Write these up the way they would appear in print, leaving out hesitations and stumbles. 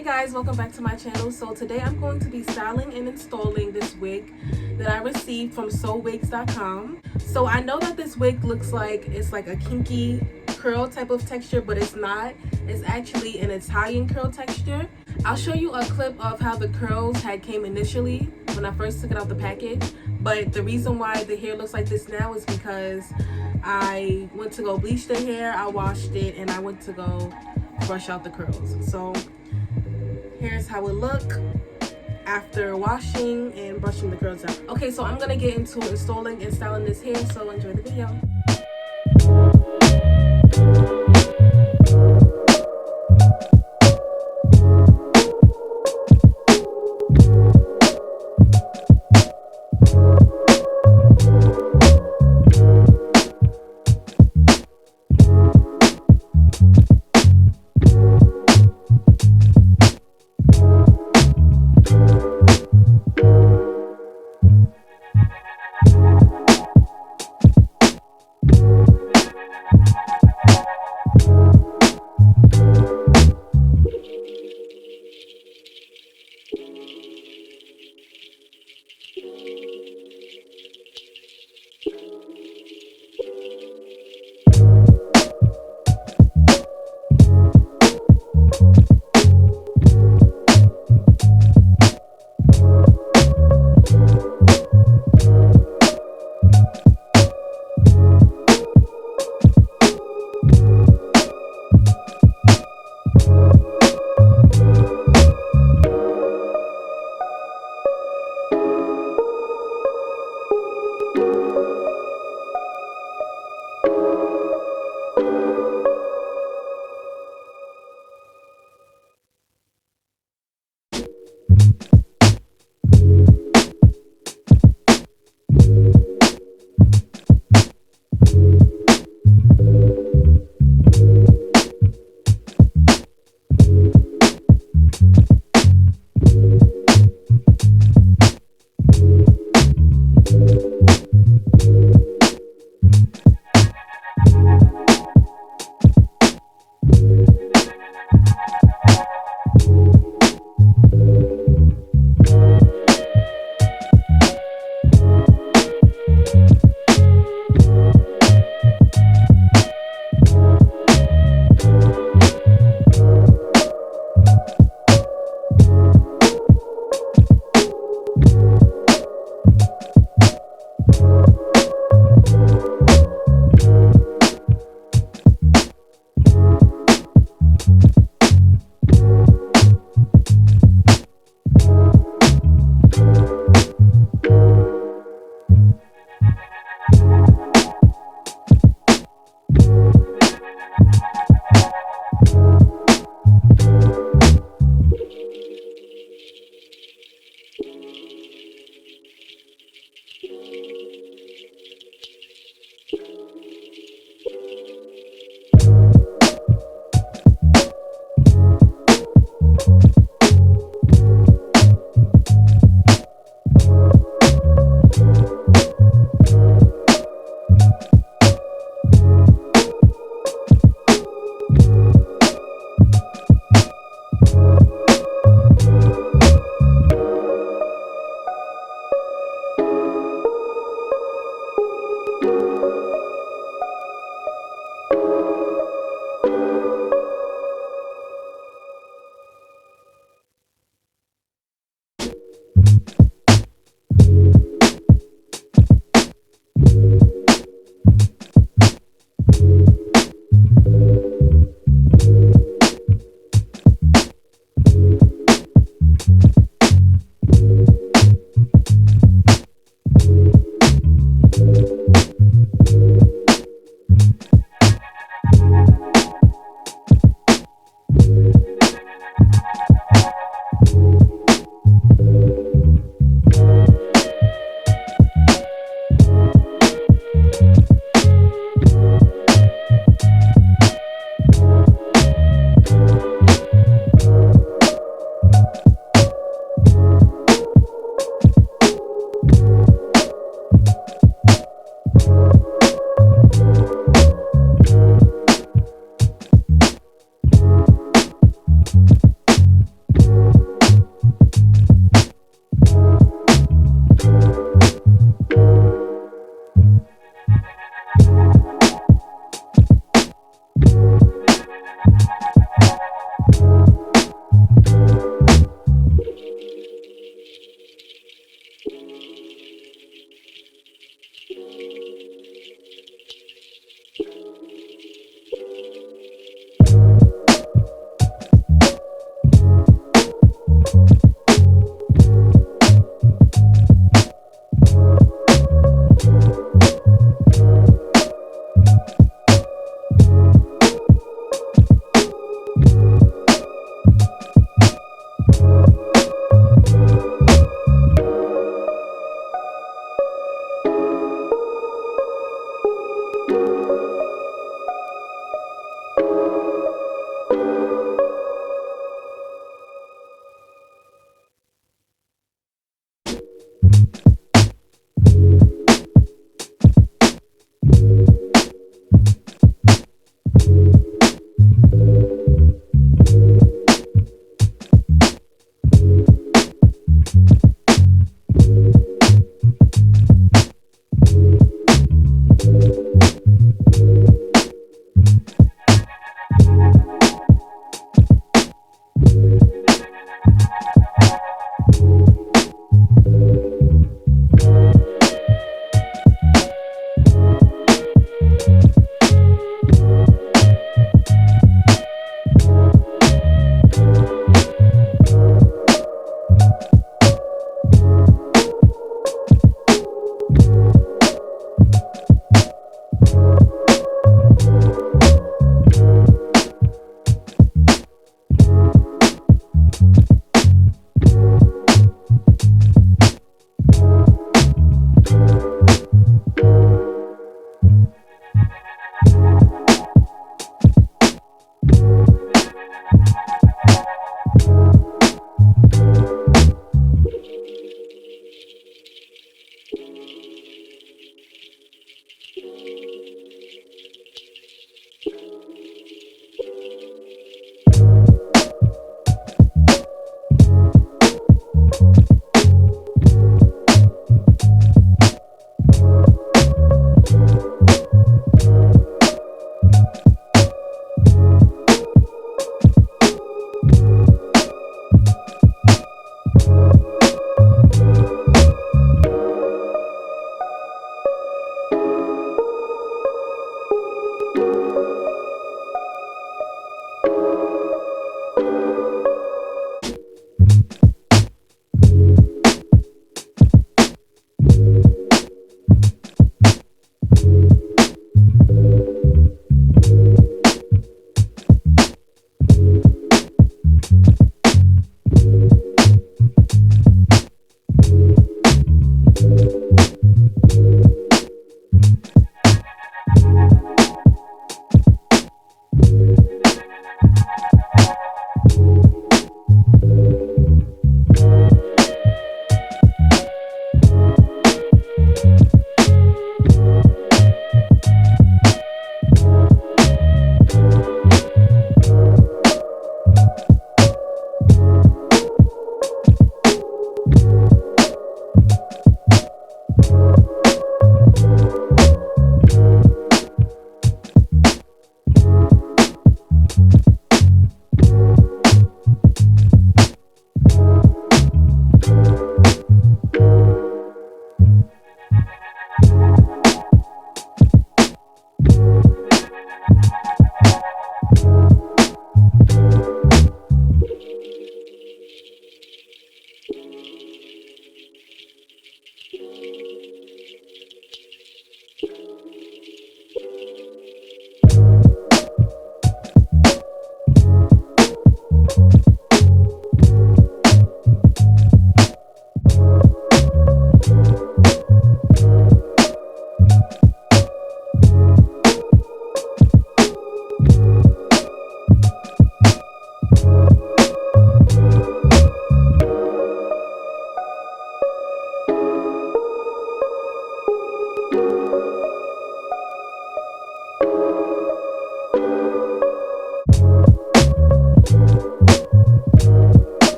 Hey guys, welcome back to my channel. So today I'm going to be styling and installing this wig that I received from Sowigs.com. So I know that this wig looks like it's like a kinky curl type of texture, but it's not. It's actually an Italian curl texture. I'll show you a clip of how the curls had came initially when I first took it out the package. But the reason why the hair looks like this now is because I went to go bleach the hair, I washed it, and I went to go brush out the curls. So here's how it look after washing and brushing the curls out. Okay, so I'm gonna get into installing and styling this hair, so enjoy the video.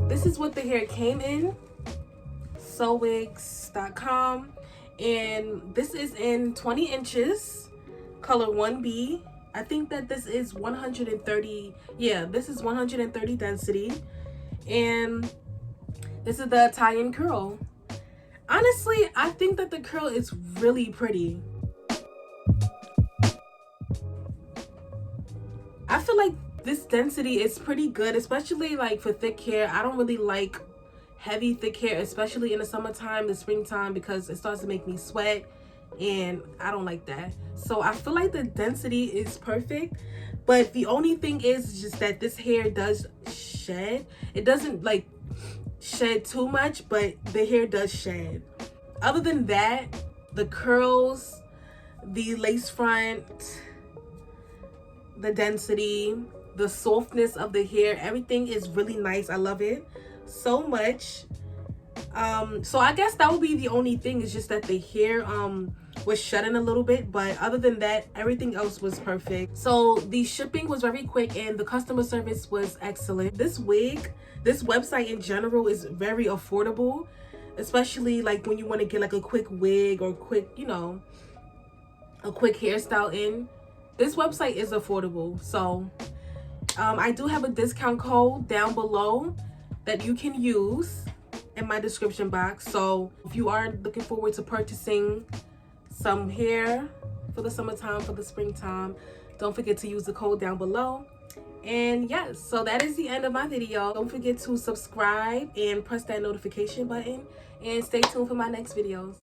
This is what the hair came in. Sowigs.com, and this is in 20 inches, color 1B. I think that this is 130. Yeah, this is 130 density, and this is the Italian curl. Honestly, I think that the curl is really pretty. I feel like this density is pretty good, especially like for thick hair. I don't really like heavy thick hair, especially in the summertime, the springtime, because it starts to make me sweat and I don't like that. So I feel like the density is perfect, but the only thing is just that this hair does shed. It doesn't like shed too much, but the hair does shed. Other than that, the curls, the lace front, the density, the softness of the hair, everything is really nice. I love it so much. So I guess that would be the only thing, is just that the hair was shedding a little bit, but other than that, everything else was perfect. So the shipping was very quick and the customer service was excellent. This wig, this website in general, is very affordable, especially like when you want to get like a quick wig or quick, you know, a quick hairstyle in. This website is affordable. So I do have a discount code down below that you can use in my description box. So if you are looking forward to purchasing some hair for the summertime, for the springtime, don't forget to use the code down below. And yes, so that is the end of my video. Don't forget to subscribe and press that notification button, and stay tuned for my next videos.